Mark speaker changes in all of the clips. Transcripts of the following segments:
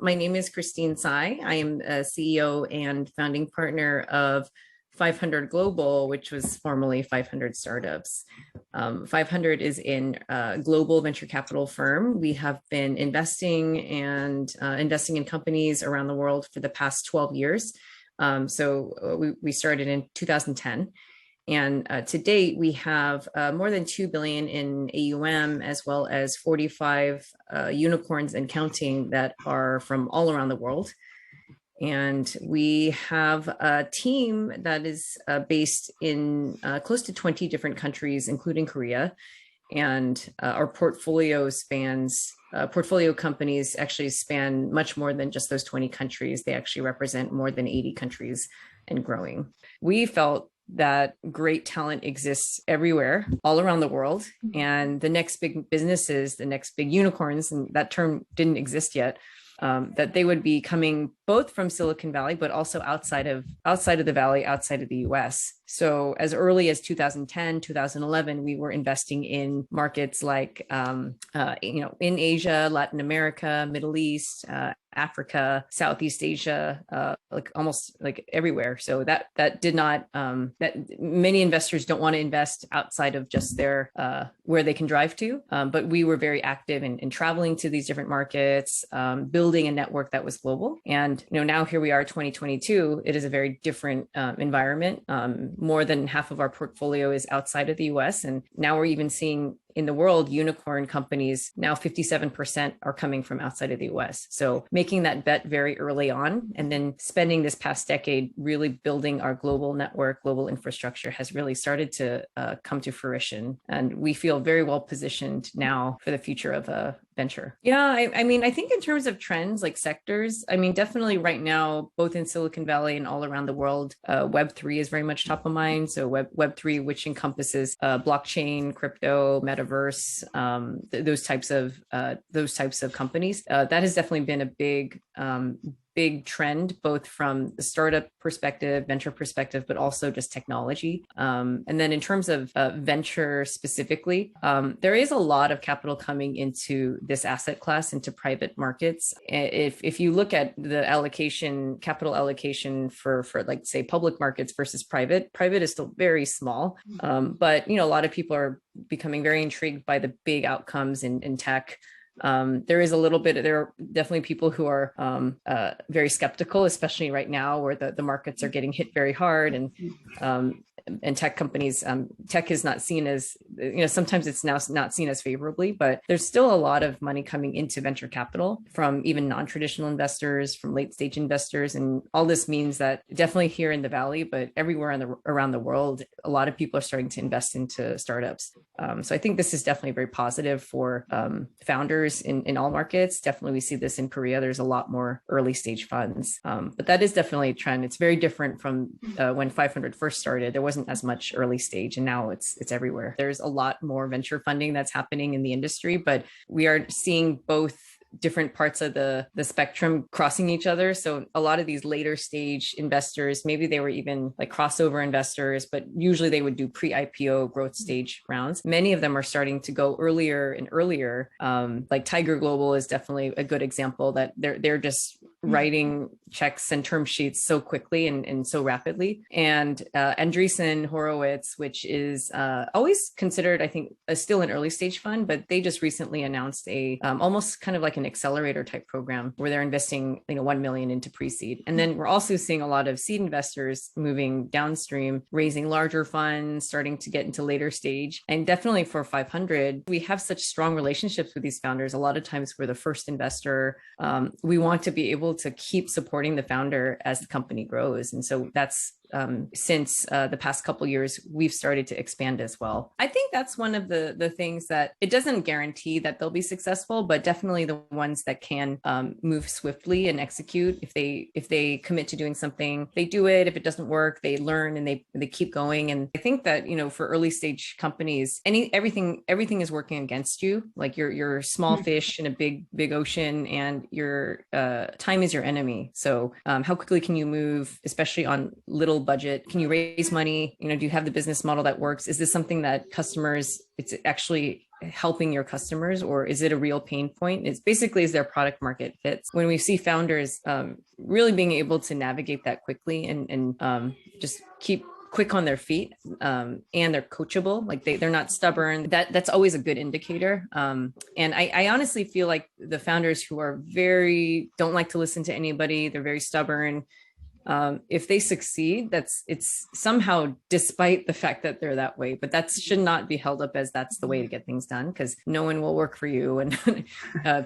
Speaker 1: My name is Christine Tsai. I am a CEO and founding partner of 500 Global, which was formerly 500 Startups. 500 is a global venture capital firm. We have been investing in companies around the world for the past 12 years. We started in 2010. And to date, we have more than 2 billion in AUM, as well as 45 unicorns and counting that are from all around the world. And we have a team that is based in close to 20 different countries, including Korea. And our portfolio companies actually span much more than just those 20 countries. They actually represent more than 80 countries and growing. We felt that great talent exists everywhere, all around the world. And the next big businesses, the next big unicorns, and that term didn't exist yet, that they would be coming both from Silicon Valley, but also outside of the Valley, outside of the US. So as early as 2010, 2011, we were investing in markets like, in Asia, Latin America, Middle East, Africa, Southeast Asia, almost everywhere. So that did not, that many investors don't want to invest outside of just their, where they can drive to. But we were very active in traveling to these different markets, building a network that was global. And, now here we are, 2022, it is a very different environment. More than half of our portfolio is outside of the US. And now we're even seeing in the world, unicorn companies, now 57% are coming from outside of the US. So making that bet very early on, and then spending this past decade really building our global network, global infrastructure has really started to come to fruition. And we feel very well positioned now for the future of venture. Yeah, I think in terms of trends, like sectors, definitely right now, both in Silicon Valley and all around the world, Web3 is very much top of mind. So Web3, which encompasses blockchain, crypto, metaverse, those types of companies. That has definitely been a big trend, both from the startup perspective, venture perspective, but also just technology. And then in terms of venture specifically, there is a lot of capital coming into this asset class, into private markets. If you look at the capital allocation for like say public markets versus private is still very small. But a lot of people are becoming very intrigued by the big outcomes in tech. There are definitely people who are very skeptical, especially right now where the markets are getting hit very hard, and tech companies, tech is not seen as, sometimes it's now not seen as favorably, but there's still a lot of money coming into venture capital from even non-traditional investors, from late stage investors. And all this means that definitely here in the Valley, but everywhere around the world, a lot of people are starting to invest into startups. So I think this is definitely very positive for founders in all markets. Definitely we see this in Korea. There's a lot more early stage funds, but that is definitely a trend. It's very different from when 500 first started. There wasn't as much early stage, and now it's everywhere. There's a lot more venture funding that's happening in the industry, but we are seeing both different parts of the spectrum crossing each other. So a lot of these later stage investors, maybe they were even like crossover investors, but usually they would do pre-IPO growth stage rounds. Many of them are starting to go earlier and earlier. Like Tiger Global is definitely a good example that they're just writing checks and term sheets so quickly and so rapidly. And Andreessen Horowitz, which is always considered, I think, still an early stage fund, but they just recently announced a almost kind of like an accelerator type program where they're investing 1 million into pre-seed. And then we're also seeing a lot of seed investors moving downstream, raising larger funds, starting to get into later stage. And definitely for 500, we have such strong relationships with these founders. A lot of times we're the first investor. We want to be able to keep supporting the founder as the company grows. And so that's since the past couple of years, we've started to expand as well. I think that's one of the things that it doesn't guarantee that they'll be successful, but definitely the ones that can move swiftly and execute. If they commit to doing something, they do it. If it doesn't work, they learn and they keep going. And I think that, for early stage companies, everything is working against you. Like you're small fish in a big ocean, and your time is your enemy. So how quickly can you move, especially on little budget? Can you raise money? Do you have the business model that works? Is this something that customers, it's actually helping your customers, or is it a real pain point? It's basically, is their product market fits. When we see founders really being able to navigate that quickly and just keep quick on their feet, and they're coachable, like they're not stubborn, that's always a good indicator. And I honestly feel like the founders who are don't like to listen to anybody, they're very stubborn, if they succeed, it's somehow despite the fact that they're that way, but that should not be held up as that's the way to get things done, because no one will work for you, and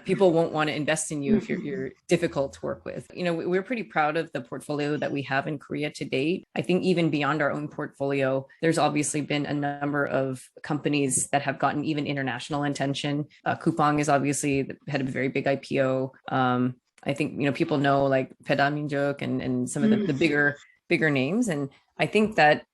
Speaker 1: people won't want to invest in you if you're difficult to work with. We're pretty proud of the portfolio that we have in Korea to date. I think even beyond our own portfolio, there's obviously been a number of companies that have gotten even international attention. Coupang is obviously had a very big IPO. I think, people know like Pedaminjuk and some of the bigger names. And I think that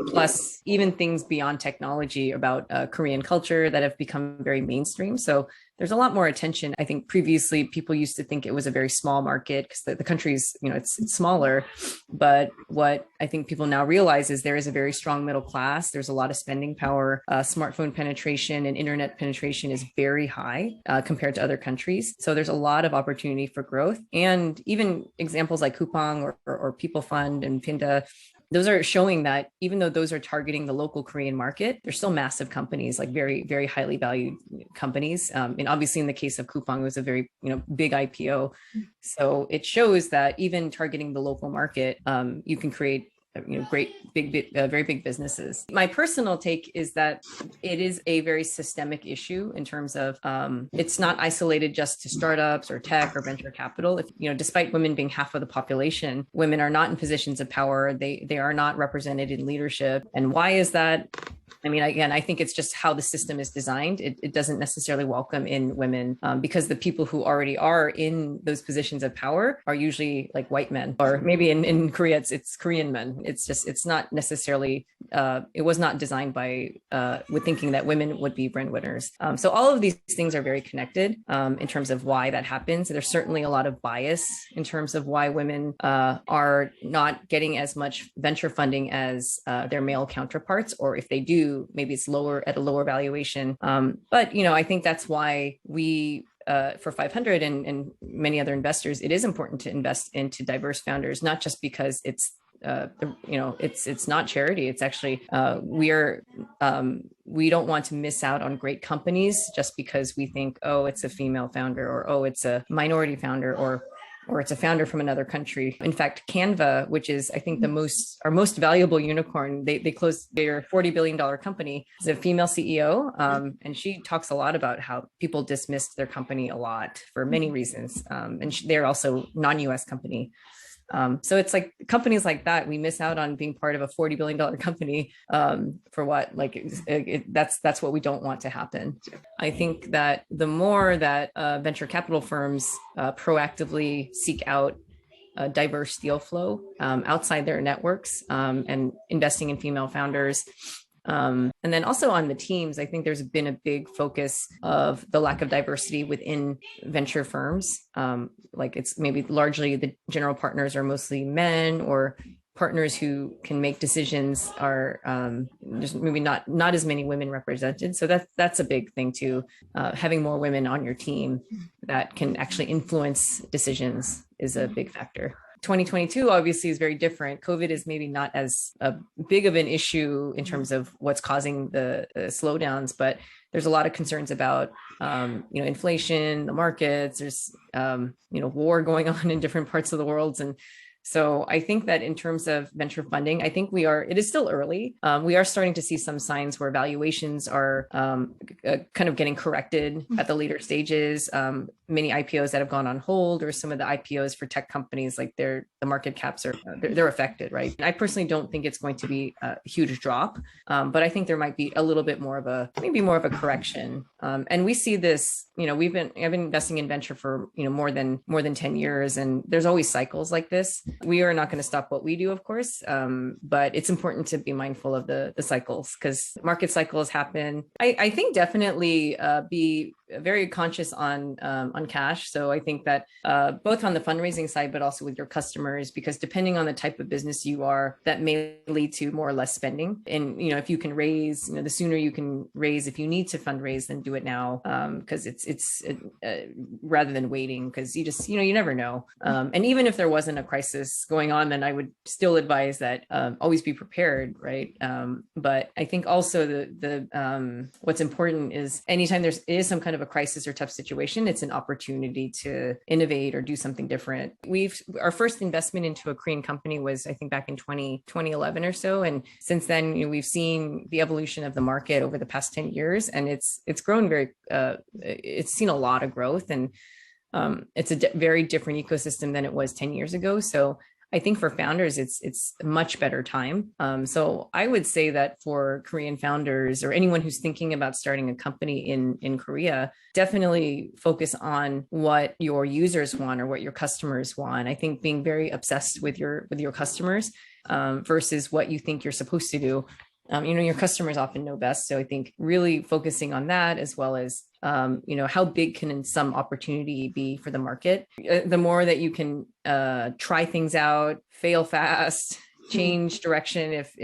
Speaker 1: plus even things beyond technology about Korean culture that have become very mainstream. So there's a lot more attention. I think previously people used to think it was a very small market because the country's, it's smaller. But what I think people now realize is there is a very strong middle class. There's a lot of spending power. Smartphone penetration and internet penetration is very high compared to other countries. So there's a lot of opportunity for growth. And even examples like Coupang or People Fund and Pinda, those are showing that even though those are targeting the local Korean market, they're still massive companies, like very, very highly valued companies. And obviously in the case of Coupang, it was a very, big IPO. So it shows that even targeting the local market, you can create great, very big businesses. My personal take is that it is a very systemic issue in terms of it's not isolated just to startups or tech or venture capital. Despite women being half of the population, women are not in positions of power. They are not represented in leadership. And why is that? Again, I think it's just how the system is designed. It doesn't necessarily welcome in women because the people who already are in those positions of power are usually like white men, or maybe in Korea, it's Korean men. It's not necessarily, it was not designed with thinking that women would be breadwinners. So all of these things are very connected in terms of why that happens. There's certainly a lot of bias in terms of why women are not getting as much venture funding as their male counterparts, or if they do, maybe it's at a lower valuation. But I think that's why we, for 500 and many other investors, it is important to invest into diverse founders, not just because it's not charity. It's actually we don't want to miss out on great companies just because we think, oh, it's a female founder, or oh, it's a minority founder, or it's a founder from another country. In fact, Canva, which is, I think, our most valuable unicorn, they closed their $40 billion company, is a female CEO. And she talks a lot about how people dismissed their company a lot for many reasons. And they're also non-US company. So it's like companies like that, we miss out on being part of a $40 billion company for what? That's what we don't want to happen. I think that the more that venture capital firms proactively seek out diverse deal flow outside their networks and investing in female founders, and then also on the teams, I think there's been a big focus of the lack of diversity within venture firms. It's maybe largely the general partners are mostly men, or partners who can make decisions are there's maybe not as many women represented. So that's a big thing too. Having more women on your team that can actually influence decisions is a big factor. 2022 obviously is very different. COVID is maybe not as big of an issue in terms of what's causing the slowdowns, but there's a lot of concerns about, inflation, the markets, there's, war going on in different parts of the world. And so I think that in terms of venture funding, I think it is still early. We are starting to see some signs where valuations are kind of getting corrected at the later stages. Many IPOs that have gone on hold, or some of the IPOs for tech companies, like the market caps they're affected, right? And I personally don't think it's going to be a huge drop, but I think there might be a little bit more of a correction. And we see this, I've been investing in venture for, more than 10 years, and there's always cycles like this. We are not going to stop what we do, of course, but it's important to be mindful of the cycles, because market cycles happen. I think definitely be very conscious on cash. So I think that both on the fundraising side, but also with your customers, because depending on the type of business you are, that may lead to more or less spending. And if you can raise, the sooner you can raise, if you need to fundraise, then do it now, because it's rather than waiting, because you never know. And even if there wasn't a crisis going on, then I would still advise that always be prepared, right? But I think also the what's important is anytime there is some kind of a crisis or tough situation, it's an opportunity to innovate or do something different. Our first investment into a Korean company was, I think, back in 2011 or so, and since then we've seen the evolution of the market over the past 10 years, and it's grown it's seen a lot of growth, and it's a very different ecosystem than it was 10 years ago. So I think for founders, it's a much better time. So I would say that for Korean founders or anyone who's thinking about starting a company in Korea, definitely focus on what your users want or what your customers want. I think being very obsessed with your customers versus what you think you're supposed to do. Your customers often know best. So I think really focusing on that, as well as how big can some opportunity be for the market. The more that you can try things out, fail fast, change direction if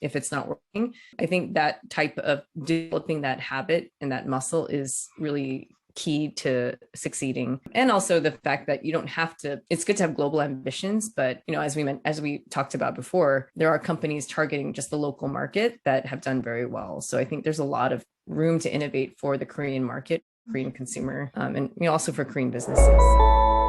Speaker 1: it's not working. I think that type of developing that habit and that muscle is really key to succeeding. And also the fact that you don't have to, it's good to have global ambitions, but as we talked about before, there are companies targeting just the local market that have done very well. So I think there's a lot of room to innovate for the Korean market, Korean consumer, and also for Korean businesses.